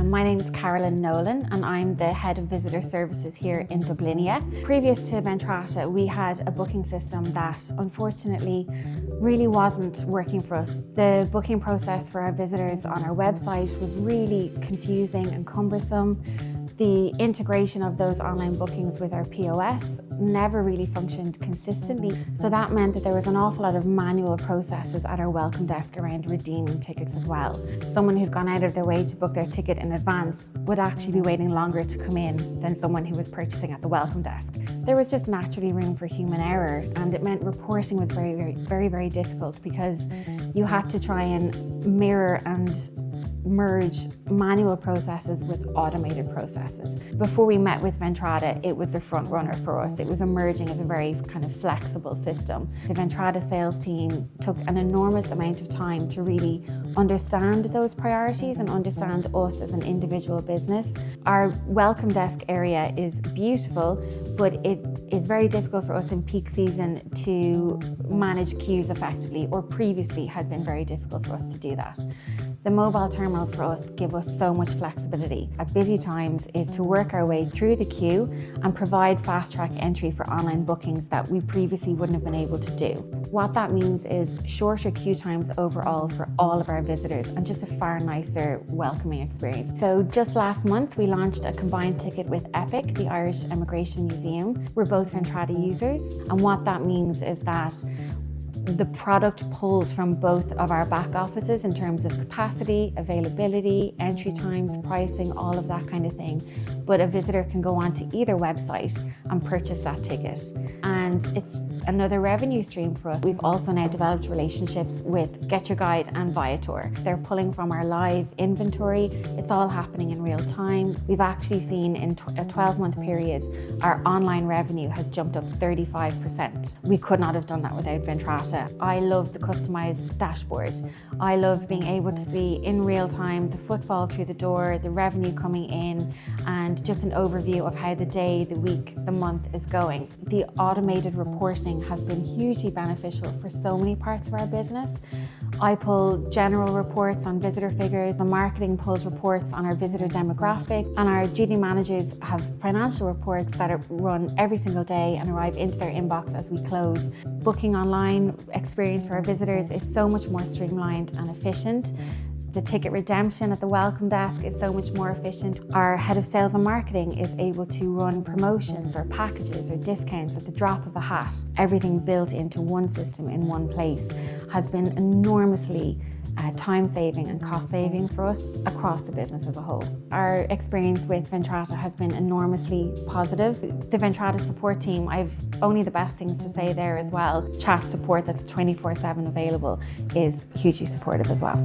My name is Nolan and I'm the Head of Visitor Services here in Dublinia. Previous to Ventrata, we had a booking system that unfortunately really wasn't working for us. The booking process for our visitors on our website was really confusing and cumbersome. The integration of those online bookings with our POS never really functioned consistently. So that meant that there was an awful lot of manual processes at our welcome desk around redeeming tickets as well. Someone who'd gone out of their way to book their ticket in advance would actually be waiting longer to come in than someone who was purchasing at the welcome desk. There was just naturally room for human error, and it meant reporting was very difficult because you had to try and mirror and merge manual processes with automated processes. Before we met with Ventrata, it was the front runner for us. It was emerging as a very kind of flexible system. The Ventrata sales team took an enormous amount of time to really understand those priorities and understand us as an individual business. Our welcome desk area is beautiful, but it is very difficult for us in peak season to manage queues effectively, or previously had been very difficult for us to do that. The mobile terminals for us give us so much flexibility at busy times is to work our way through the queue and provide fast track entry for online bookings that we previously wouldn't have been able to do. What that means is shorter queue times overall for all of our visitors and just a far nicer welcoming experience. So just last month we launched a combined ticket with EPIC, the Irish Emigration Museum. We're both Ventrata users, and what that means is that the product pulls from both of our back offices in terms of capacity, availability, entry times, pricing, all of that kind of thing. But a visitor can go onto either website and purchase that ticket. And it's another revenue stream for us. We've also now developed relationships with GetYourGuide and Viator. They're pulling from our live inventory. It's all happening in real time. We've actually seen in a 12-month period, our online revenue has jumped up 35%. We could not have done that without Ventrata. I love the customized dashboard. I love being able to see in real time the footfall through the door, the revenue coming in, and just an overview of how the day, the week, the month is going. The automated reporting has been hugely beneficial for so many parts of our business. I pull general reports on visitor figures, the marketing pulls reports on our visitor demographic, and our duty managers have financial reports that are run every single day and arrive into their inbox as we close. Booking online experience for our visitors is so much more streamlined and efficient. The ticket redemption at the welcome desk is so much more efficient. Our head of sales and marketing is able to run promotions or packages or discounts at the drop of a hat. Everything built into one system in one place has been enormously time-saving and cost-saving for us across the business as a whole. Our experience with Ventrata has been enormously positive. The Ventrata support team, I've only the best things to say there as well. Chat support that's 24/7 available is hugely supportive as well.